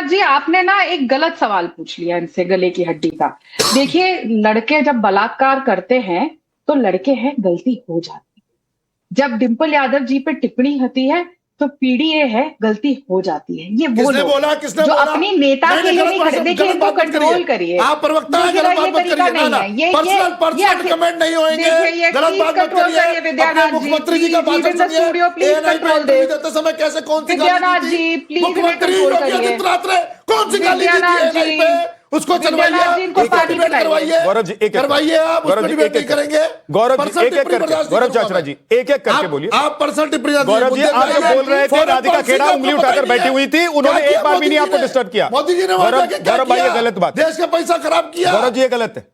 विद्यानाथ जी, आपने ना एक गलत सवाल पूछ लिया इनसे, गले की हड्डी का। देखिए, लड़के जब बलात्कार करते हैं तो लड़के हैं, गलती हो जाती है। जब डिंपल यादव जी पे टिप्पणी होती है तो पीडीए है, गलती हो जाती है। ये वो लोग किसने जो बोला? अपनी नेता के लिए नहीं खड़े। देखिए, इनको कंट्रोल करिए। आप प्रवक्ता हैं, देखिए, गलत बात ये मत तरीका करिए ना। नहीं है। पर्सनल कमेंट नहीं होंगे। देखिए, ये गलत प्लीज बात मत कंट्रोल करिए। करिए विद्यानाथ जी। मुख्यमंत्री जी का भाषण सुनिए। स्टूडियो प्लीज ANI पे कंट्रोल इंटरव्यू देते समय कैसे कौन सी गाली विद्यानाथ दी थी? जी, प्लीज मुख्यमंत्री कंट्रोल योगी करिए। आदित्यनाथ ने कौन सी गाली दी थी विद्यानाथ ANI जी, पे? उसको विद्यानाथ जी, चलवाइए, इनको उसको पानी डिबेट पिलाइए। करवाइए। गौरव जी, एक करवाइए, आप उसको डिबेट नहीं करेंगे। गौरव जी, पर्सनल एक एक टिप्पणी करके, बर्दाश्त नहीं गौरव करूंगा चाचरा मैं। जी, एक एक करके बोलिए। आप पर्सनल टिप्पणी गौरव जी, आप जो बोल रहे थे राधिका खेड़ा उंगली उठाकर बैठी हुई थी, उन्होंने एक बार भी नहीं आपको डिस्टर्ब किया। मोदी जी ने गौरव भाई, ये गलत बात है। देश का पैसा खराब किया। गौरव जी, ये गलत है।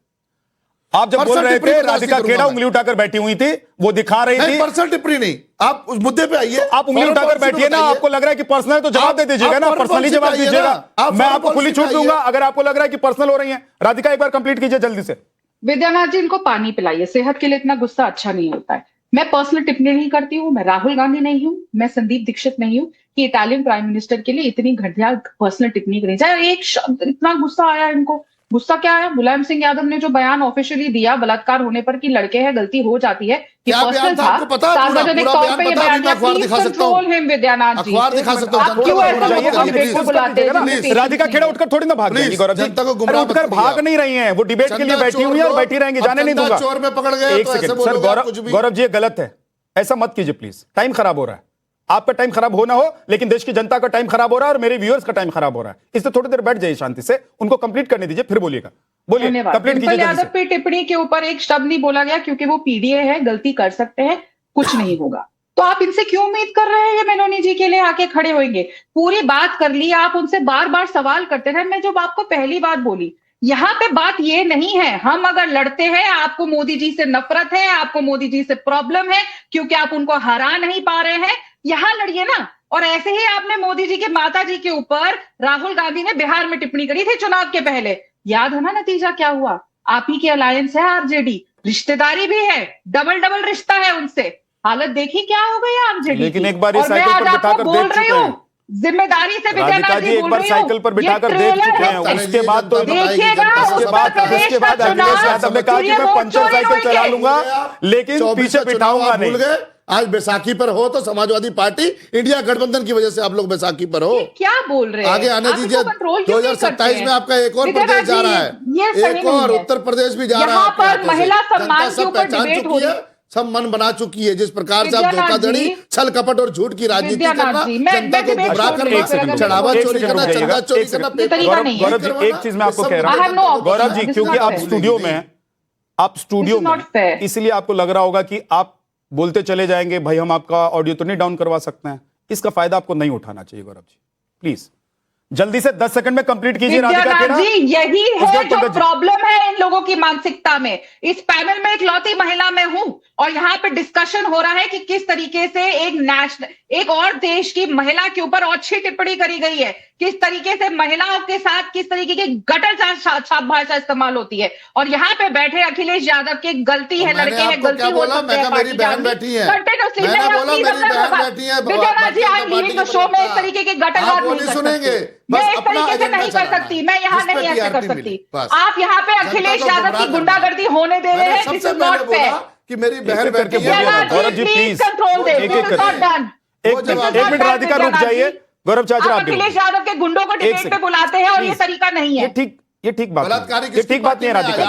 आप जब बोल रहे थे राधिका खेड़ा उंगली उठाकर बैठी हुई थी, वो दिखा रही थी। पर्सनल टिप्पणी नहीं, आप उस मुद्दे पे आइए। आप उंगली उठाकर बैठिए ना। आपको लग रहा है कि पर्सनल है तो जवाब दे दीजिएगा ना, पर्सनली जवाब दीजिएगा। मैं आपको खुली छूट दूंगा अगर आपको लग रहा है कि पर्सनल हो रही है। राधिका, एक बार कंप्लीट कीजिए जल्दी से। विद्यानाथ जी, इनको पानी पिलाइए। सेहत के लिए इतना गुस्सा अच्छा नहीं होता है। मैं पर्सनल टिप्पणी नहीं करती हूँ। मैं राहुल गांधी नहीं हूँ, मैं संदीप दीक्षित नहीं हूँ कि इटालियन प्राइम मिनिस्टर के लिए इतनी घटिया पर्सनल टिप्पणी करनी चाहिए। एक शब्द, इतना गुस्सा आया इनको। गुस्सा क्या आया? मुलायम सिंह यादव ने जो बयान ऑफिशियली दिया बलात्कार होने पर कि लड़के हैं, गलती हो जाती है, कि पर्सनल था, सार्वजनिक तौर पे ये बयान दिया। प्लीज कंट्रोल हिम विद्यानाथ जी। अखबार दिखा सकता हूं। आप क्यों ऐसा डिबेट को बुलाते हैं? राधिका खेड़ा उठकर थोड़ी ना भाग जाएगी। गौरव जी, जनता को गुमराह उठकर भाग नहीं रही हैं, वो डिबेट के लिए बैठी हुई है और बैठी रहेंगी, जाने नहीं दूंगा। चोर में पकड़ गए एक तो ऐसे सेकंड सर, बोलोगे। गौरव जी, ये गलत है। ऐसा मत कीजिए प्लीज। टाइम खराब हो रहा है। आपका टाइम खराब हो ना हो, लेकिन देश की जनता का टाइम खराब हो रहा है और मेरे व्यूअर्स का टाइम खराब हो रहा है। इससे थोड़ी देर बैठ जाइए शांति से, उनको कंप्लीट करने दीजिए, फिर बोलिएगा। बोलिए, कंप्लीट कीजिए। डिंपल यादव पे टिप्पणी के ऊपर एक शब्द नहीं बोला गया क्योंकि वो पीडीए है, गलती कर सकते हैं, कुछ नहीं होगा। तो आप इनसे क्यों उम्मीद कर रहे हैं ये मेनोनी जी के लिए आके खड़े होंगे? पूरी बात कर ली, आप उनसे बार बार सवाल करते रहे। मैं जो आपको पहली बात बोली, यहाँ पे बात ये नहीं है हम अगर लड़ते हैं, आपको मोदी जी से नफरत है, आपको मोदी जी से प्रॉब्लम है क्योंकि आप उनको हरा नहीं पा रहे हैं, यहाँ लड़िए ना। और ऐसे ही आपने मोदी जी के माता जी के ऊपर राहुल गांधी ने बिहार में टिप्पणी करी थी चुनाव के पहले, याद है ना नतीजा क्या हुआ? आप ही की अलायंस है आरजेडी, रिश्तेदारी भी है, डबल डबल रिश्ता है उनसे। हालत देखी क्या हो गई आरजेडी। लेकिन एक बार और मैं आज आपको बोल रही हूँ जिम्मेदारी से, विद्यानाथ जी एक बार साइकिल पर बिठाकर देख चुके हैं, उसके बाद तो देखिएगा। उसके बाद अखिलेश यादव ने कहा कि मैं पंचर साइकिल चला लूंगा लेकिन पीछे बिठाऊंगा नहीं। आज बैसाखी पर हो तो समाजवादी पार्टी इंडिया गठबंधन की वजह से आप लोग बैसाखी पर हो। क्या बोल रहे हैं? आगे आने दीजिए। 2027 में आपका एक और प्रदेश जा रहा है, एक और उत्तर प्रदेश भी जा रहा है। यहाँ पर महिला सम्मान के ऊपर डिबेट हो रही है, सब मन बना चुकी है। जिस प्रकार से आप धोखाधड़ी, छल कपट और झूठ की राजनीति करना, जनता को गुमराह करना, चढ़ावा चोरी करना, चंदा चोरी करना। गौरव जी, एक चीज मैं आपको कह रहा हूँ गौरव जी, क्योंकि आप स्टूडियो में इसलिए आपको लग रहा होगा कि आप बोलते चले जाएंगे, भाई हम आपका ऑडियो तो नहीं डाउन करवा सकते हैं। इसका फायदा आपको नहीं उठाना चाहिए गौरव जी, प्लीज जल्दी से 10 सेकंड में कंप्लीट कीजिए। राधिका खेड़ा जी, यही है जो प्रॉब्लम है इन लोगों की मानसिकता में। इस पैनल में इकलौती महिला में हूं और यहाँ पे डिस्कशन हो रहा है कि किस तरीके से एक और देश की महिला के ऊपर अच्छी टिप्पणी करी गई है, किस तरीके से महिलाओं के साथ किस तरीके की गटर छाप भाषा इस्तेमाल होती है। और यहाँ पे बैठे अखिलेश यादव की गलती है, लड़के हैं, गलती हो सकती है। मेरी बहन बैठी है, कंटिन्यूअसली शो में इस तरीके के गटर बात नहीं सुनेंगे। मैं इस तरीके से नहीं कर सकती, मैं यहाँ नहीं ऐसे कर सकती। आप यहाँ पे अखिलेश यादव की गुंडागर्दी होने दे रहे हैं, दिस इज नॉट फेयर। कि मेरी बहन बैठी है। गौरव जी प्लीज कंट्रोल दे, दिस इज नॉट डन। एक मिनट राधिका रुक जाइए। गौरव चाचा, आप अखिलेश यादव के गुंडों को डिबेट पे बुलाते हैं और ये तरीका नहीं है। ये ठीक बात नहीं है राधिका।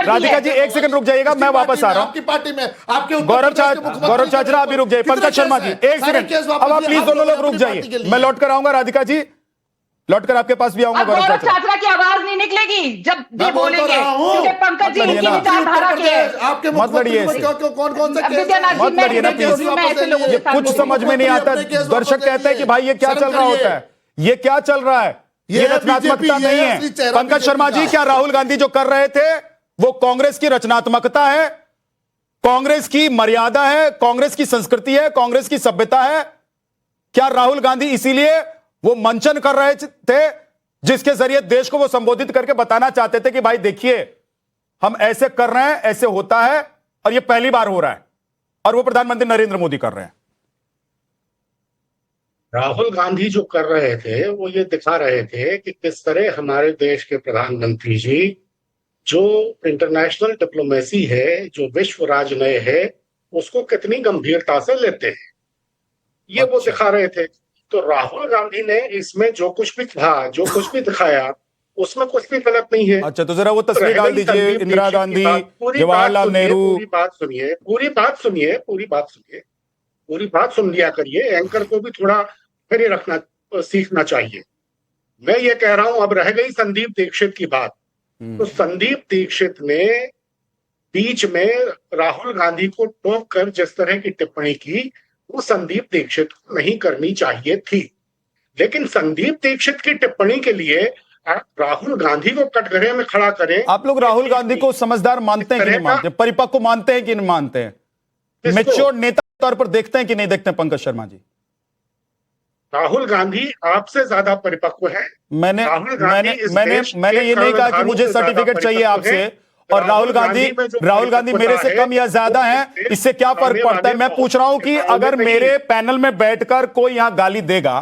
राधिका जी एक सेकंड रुक जाइएगा, मैं वापस आ रहा हूं आपकी पार्टी में। आपके गौरव चाचा आप भी रुक जाइए। पंकज शर्मा जी एक सेकंड, अब आप प्लीज दोनों लोग रुक जाइए, मैं लौट कर आऊंगा। राधिका जी लौट कर आपके पास भी आऊंगा। गौरव चाचा की आवाज नहीं निकलेगी जब ये बोलेंगे, क्योंकि पंकज जी की विचारधारा के आपके मत लड़िए, कौन सा मत लड़िए ना प्लीज। ये कुछ समझ में नहीं आता। दर्शक कहते हैं कि भाई ये क्या चल रहा होता है, ये क्या चल रहा है, ये रचनात्मकता नहीं है। पंकज शर्मा जी, क्या राहुल गांधी जो कर रहे थे वो कांग्रेस की रचनात्मकता है, कांग्रेस की मर्यादा है, कांग्रेस की संस्कृति है, कांग्रेस की सभ्यता है? क्या राहुल गांधी इसीलिए वो मंचन कर रहे थे जिसके जरिए देश को वो संबोधित करके बताना चाहते थे कि भाई देखिए हम ऐसे कर रहे हैं, ऐसे होता है और ये पहली बार हो रहा है, और वो प्रधानमंत्री नरेंद्र मोदी कर रहे हैं? राहुल गांधी जो कर रहे थे वो ये दिखा रहे थे कि किस तरह हमारे देश के प्रधानमंत्री जी जो इंटरनेशनल डिप्लोमेसी है, जो विश्व राजनय है, उसको कितनी गंभीरता से लेते हैं, ये वो अच्छा। दिखा रहे थे। तो राहुल गांधी ने इसमें जो कुछ भी कहा, जो कुछ भी दिखाया, उसमें कुछ भी गलत नहीं है। अच्छा, तो जरा वो तस्वीर डाल दीजिए, संदीप इंदिरा दीक्षित की गांधी, बात, पूरी जवाहरलाल बात सुनिए, नेहरू। पूरी बात सुनिए, पूरी बात सुनिए, पूरी बात सुनिए, पूरी बात सुन लिया करिए। एंकर को भी थोड़ा फिर रखना सीखना चाहिए। मैं ये कह रहा हूं, अब रह गई संदीप दीक्षित की बात। तो संदीप दीक्षित ने बीच में राहुल गांधी को टोक कर जिस तरह की टिप्पणी की, वो संदीप दीक्षित को नहीं करनी चाहिए थी। लेकिन संदीप दीक्षित की टिप्पणी के लिए आप राहुल गांधी को कटघरे में खड़ा करें। आप लोग राहुल गांधी को समझदार मानते हैं कि नहीं मानते, परिपक्व मानते हैं कि नहीं मानते हैं, मैच्योर नेता के तौर पर देखते हैं कि नहीं देखते हैं पंकज शर्मा जी? राहुल गांधी आपसे ज्यादा परिपक्व है। मैंने राहुल गांधी मैंने इस मैंने देश के मैंने ये नहीं कहा कि कर्णधारों मुझे से ज्यादा सर्टिफिकेट चाहिए परिपक्व आपसे, है। और राहुल गांधी मेरे से कम या ज्यादा हैं, इससे क्या फर्क पड़ता है? मैं पूछ रहा हूं कि अगर मेरे पैनल में बैठकर कोई यहां गाली देगा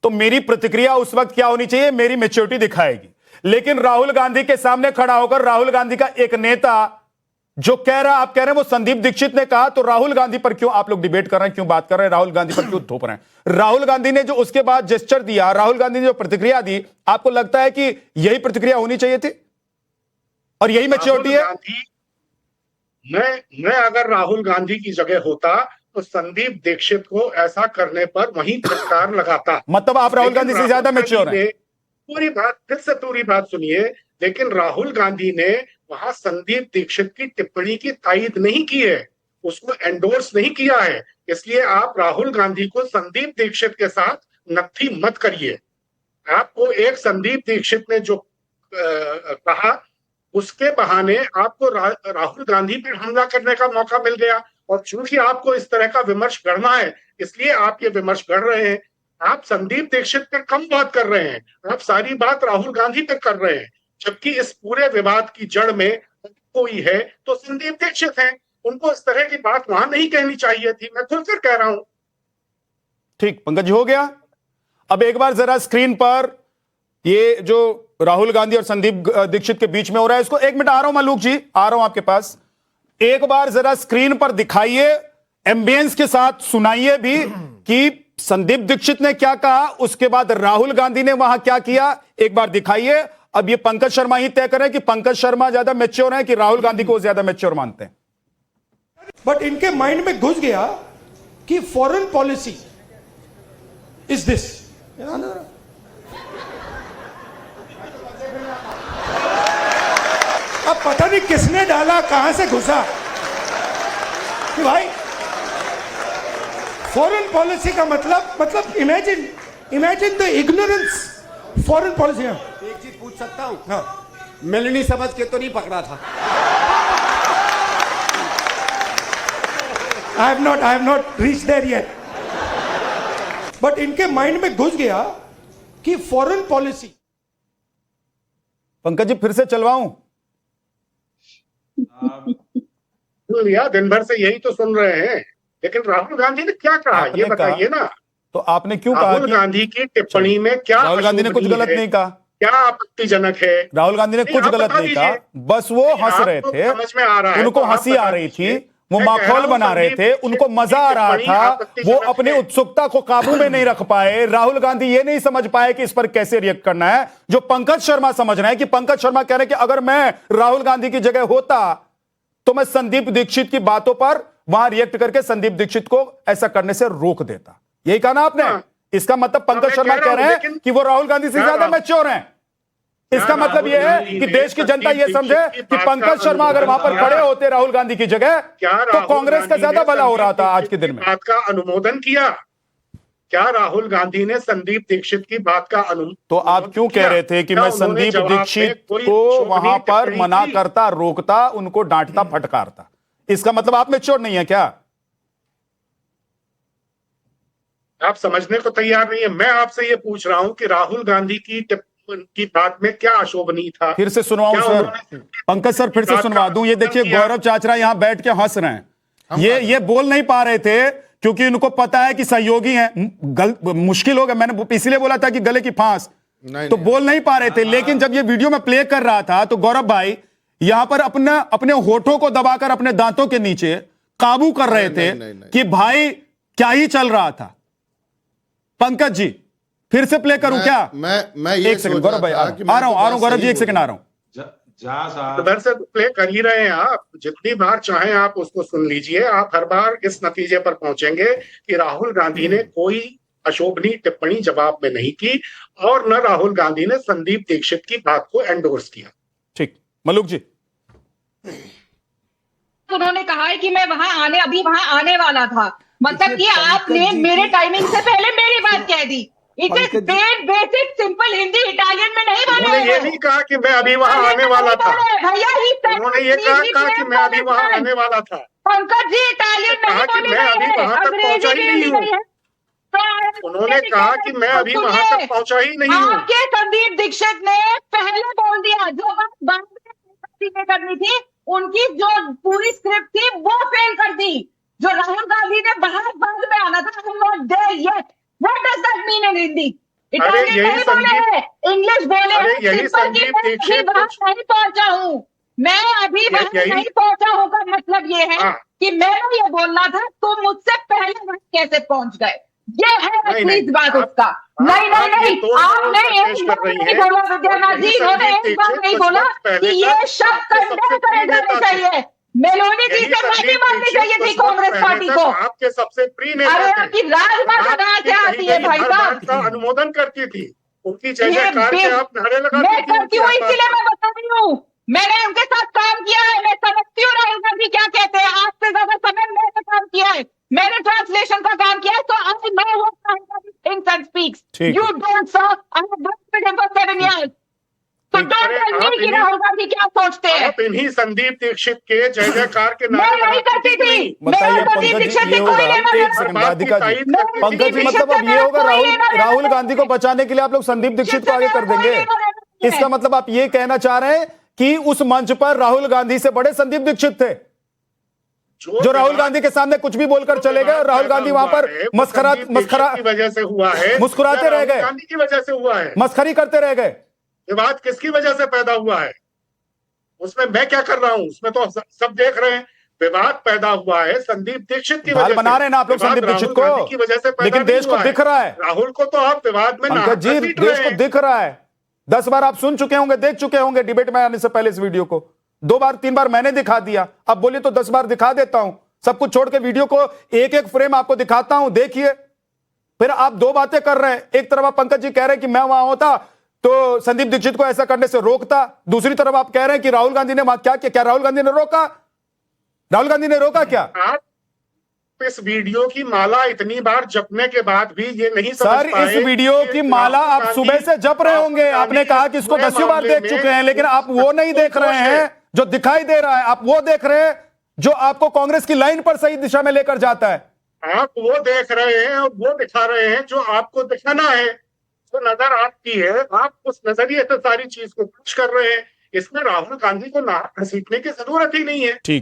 तो मेरी प्रतिक्रिया उस वक्त क्या होनी चाहिए? मेरी मैच्योरिटी दिखाएगी। लेकिन राहुल गांधी के सामने खड़ा होकर राहुल गांधी का एक नेता जो कह रहा, आप कह रहे हैं वो संदीप दीक्षित ने कहा, तो राहुल गांधी पर क्यों आप लोग डिबेट कर रहे हैं, क्यों बात कर रहे हैं, राहुल गांधी पर क्यों थोप रहे हैं? राहुल गांधी ने जो उसके बाद जेस्चर दिया, राहुल गांधी ने जो प्रतिक्रिया दी, आपको लगता है कि यही प्रतिक्रिया होनी चाहिए थी और यही मैच्योरिटी है? मैं अगर राहुल गांधी की जगह होता तो संदीप दीक्षित को ऐसा करने पर वहीं फटकार लगाता। मतलब आप राहुल गांधी से ज्यादा मैच्योर हैं? पूरी बात फिर से पूरी बात सुनिए। लेकिन राहुल गांधी ने वहां संदीप दीक्षित की टिप्पणी की तायद नहीं की है, उसको एंडोर्स नहीं किया है। इसलिए आप राहुल गांधी को संदीप दीक्षित के साथ नत्थी मत करिए। आपको एक संदीप दीक्षित ने जो कहा, उसके बहाने आपको राहुल गांधी पर हमला करने का मौका मिल गया। और चूंकि आपको इस तरह का विमर्श करना है, इसलिए आप ये विमर्श कर रहे हैं। आप संदीप दीक्षित पर कम बात कर रहे हैं, आप सारी बात राहुल गांधी पर कर रहे हैं, जबकि इस पूरे विवाद की जड़ में कोई है तो संदीप दीक्षित है। उनको इस तरह की बात वहां नहीं कहनी चाहिए थी, मैं खुलकर कह रहा हूं। ठीक, पंकज जी हो गया। अब एक बार जरा स्क्रीन पर ये जो राहुल गांधी और संदीप दीक्षित के बीच में हो रहा है, इसको 1 मिनट, आ रहा हूं मलूक जी, आ रहा हूं आपके पास। एक बार जरा स्क्रीन पर दिखाइए, एम्बियंस के साथ सुनाइए भी कि संदीप दीक्षित ने क्या कहा, उसके बाद राहुल गांधी ने वहां क्या किया, एक बार दिखाइए। अब ये पंकज शर्मा ही तय करें कि पंकज शर्मा ज्यादा मैच्योर है कि राहुल गांधी को ज्यादा मैच्योर मानते हैं। बट इनके माइंड में घुस गया कि फॉरेन पॉलिसी इज दिस। अब पता नहीं किसने डाला, कहां से घुसा कि भाई फॉरेन पॉलिसी का मतलब imagine the ignorance foreign policy. एक चीज पूछ सकता हूं? हाँ, मिलनी समझ के तो नहीं पकड़ा था? I have not reached there yet. But इनके माइंड में घुस गया कि फॉरेन पॉलिसी। पंकज जी फिर से चलवाऊं? लिया, दिन भर से यही तो सुन रहे हैं। लेकिन राहुल गांधी ने क्या कहा, ये बताइए ना। तो आपने क्यों कहा राहुल गांधी की टिप्पणी में क्या, राहुल गांधी ने कुछ गलत नहीं कहा, क्या आपत्तिजनक है? राहुल गांधी ने कुछ गलत नहीं कहा, बस वो हंस रहे थे, समझ में आ रहा है, उनको हंसी आ रही थी, वो माहौल बना रहे थे, उनको मजा आ रहा था, वो अपनी उत्सुकता को काबू में नहीं रख पाए। राहुल गांधी ये नहीं समझ पाए कि इस पर कैसे रिएक्ट करना है, जो पंकज शर्मा समझ रहे हैं कि पंकज शर्मा कह रहे हैं कि अगर मैं राहुल गांधी की जगह होता तो मैं संदीप दीक्षित की बातों पर वहां रिएक्ट करके संदीप दीक्षित को ऐसा करने से रोक देता। यही कहा ना आपने? इसका मतलब पंकज शर्मा कह रहे हैं कि वो राहुल गांधी से ज्यादा मैच्योर हैं। इसका मतलब यह है कि देश की जनता यह समझे कि पंकज शर्मा अगर वहां पर खड़े होते राहुल गांधी की जगह तो कांग्रेस का ज्यादा भला हो रहा था आज के दिन में। बात का अनुमोदन किया क्या? राहुल गांधी ने संदीप दीक्षित की बात का अनुमोदन? तो आप क्यों कह रहे थे कि मैं संदीप दीक्षित को वहां पर मना करता, रोकता, उनको डांटता, फटकारता? इसका मतलब आप मैच्योर नहीं है क्या? आप समझने को तैयार नहीं है। मैं आपसे ये पूछ रहा हूं कि राहुल गांधी की बात में क्या अशोभनीय था? फिर से सुनवाऊं सर? पंकज सर फिर से सुनवा दूं? ये देखिए गौरव चाचरा यहां बैठ के हंस रहे हैं, ये बोल नहीं पा रहे थे क्योंकि उनको पता है कि सहयोगी हैं, मुश्किल होगा। मैंने इसीलिए बोला था कि गले की फांस, तो बोल नहीं पा रहे थे। लेकिन जब ये वीडियो में प्ले कर रहा था तो गौरव भाई यहां पर अपने होठों को दबाकर अपने दांतों के नीचे काबू कर रहे थे कि भाई क्या ही चल रहा था। पंकज जी फिर से प्ले करूं क्या? मैं ये एक सेकंड गौरव भाई, आ रहा हूं गौरव जी, एक सेकंड आ रहा हूं। उधर से प्ले कर ही रहे हैं आप, जितनी बार चाहें आप उसको सुन लीजिए। आप हर बार इस नतीजे पर पहुंचेंगे कि राहुल गांधी ने कोई अशोभनीय टिप्पणी जवाब में नहीं की और न राहुल गांधी ने संदीप दीक्षित की बात को एंडोर्स किया। ठीक, मलूक जी। उन्होंने कहा है कि मैं अभी वहां आने वाला था, मतलब कि आपने मेरे टाइमिंग से पहले मेरी बात कह दी। It is basic simple Hindi Italian में नहीं बोले। उन्होंने ये नहीं कहा कि मैं अभी वहां आने वाला था, भैया ही उन्होंने ये कहा कि मैं अभी वहां आने वाला था। पंकज जी इटालियन कहा कि मैं अभी वहां तक पहुंचा ही नहीं हूँ। उन्होंने कहा कि मैं अभी वहां तक पहुंचा ही नहीं हूँ। आपके संदीप दीक्षित ने पहले बोल दिया, जो बात में करनी थी उनकी जो पूरी स्क्रिप्ट थी वो फेल कर दी। जो राहुल गांधी ने बाहर बाद में आना था, I'm not there yet. What does that mean in Hindi? Italian नहीं बोले हैं, इंग्लिश बोले हैं। यही संदीप दीक्षित नहीं पहुंचा हूँ मैं, अभी वहां नहीं पहुंचा हूँ का मतलब ये है कि मैंने ये बोलना था, तुम मुझसे पहले वहां कैसे पहुंच गए? ये है असली बात उसका। नहीं, आपने एक बार नहीं बोला विद्यानाथ जी, इन्होंने एक बार नहीं बोला कि ये शब्द कंडेम करे जाने चाहिए। मेलोनी जी से माफी मांगनी चाहिए थी कांग्रेस पार्टी को। आपके सबसे प्रिय नेता अरे आपकी राजमाता कहाँ से आती है भाई साहब? का अनुमोदन करती थी, उनकी जय जयकार के आप नारे लगाती मैं थी। करती हूँ, इसीलिए मैं बता रही हूँ। मैंने उनके साथ काम किया है, मैं समझती हूँ राहुल गांधी क्या कहते हैं। आज से ज्यादा समय मैंने काम किया है, मैंने ट्रांसलेशन का काम किया है, तो I know what Rahul Gandhi thinks and speaks. You don't sir, I have worked with him for 7 years। तो डोंट टेल मी कि राहुल गांधी क्या सोचते हैं। आप इन्हीं संदीप दीक्षित के जय जयकार के मैं नारे नहीं करती थी। बताइए पंकज जी, ये होगा एक सेकंड राधिका जी, पंकज जी मतलब अब ये होगा राहुल गांधी को बचाने के लिए आप लोग संदीप दीक्षित को आगे कर देंगे। इसका मतलब आप ये कहना चाह रहे हैं कि उस मंच पर राहुल गांधी से बड़े संदीप दीक्षित थे, जो राहुल गांधी के सामने कुछ भी बोलकर चले गए और राहुल गांधी वहां पर मस्खरा की वजह से हुआ है, मुस्कुराते रह गए, गांधी की वजह से हुआ है, मस्खरी करते रह गए। विवाद किसकी वजह से पैदा हुआ है? उसमें मैं क्या कर रहा हूं? उसमें तो सब देख रहे हैं। विवाद पैदा हुआ है संदीप दीक्षित की वजह से। बना रहे हैं ना आप लोग संदीप दीक्षित को, की वजह से, लेकिन देश को दिख रहा है। राहुल को तो आप विवाद में पंकज जी देश को दिख रहा है। 10 बार आप सुन चुके होंगे, देख चुके होंगे डिबेट में आने से पहले इस वीडियो को। 2 बार 3 बार मैंने दिखा दिया, अब बोलिए तो 10 बार दिखा देता हूं। सब कुछ छोड़ के वीडियो को एक एक फ्रेम आपको दिखाता हूं, देखिए। फिर आप 2 बातें कर रहे हैं। एक तरफ आप पंकज जी कह रहे हैं कि मैं वहां होता तो संदीप दीक्षित को ऐसा करने से रोकता, दूसरी तरफ आप कह रहे हैं कि राहुल गांधी ने क्या किया? क्या राहुल गांधी ने रोका? राहुल गांधी ने रोका क्या? आप इस वीडियो की माला इतनी बार जपने के बाद भी ये नहीं समझ सर पाए। इस वीडियो की माला आप सुबह से जप रहे होंगे। आपने कहा कि इसको 10 बार देख चुके हैं, लेकिन आप वो नहीं देख रहे हैं जो दिखाई दे रहा है। आप वो देख रहे हैं जो आपको कांग्रेस की लाइन पर सही दिशा में लेकर जाता है। आप वो देख रहे हैं और वो दिखा रहे हैं जो आपको दिखाना है, जो नजर आपकी है। आप उस नजरिए से सारी चीज को पेश कर रहे हैं। इसमें राहुल गांधी को ना घसीटने की जरूरत ही नहीं है।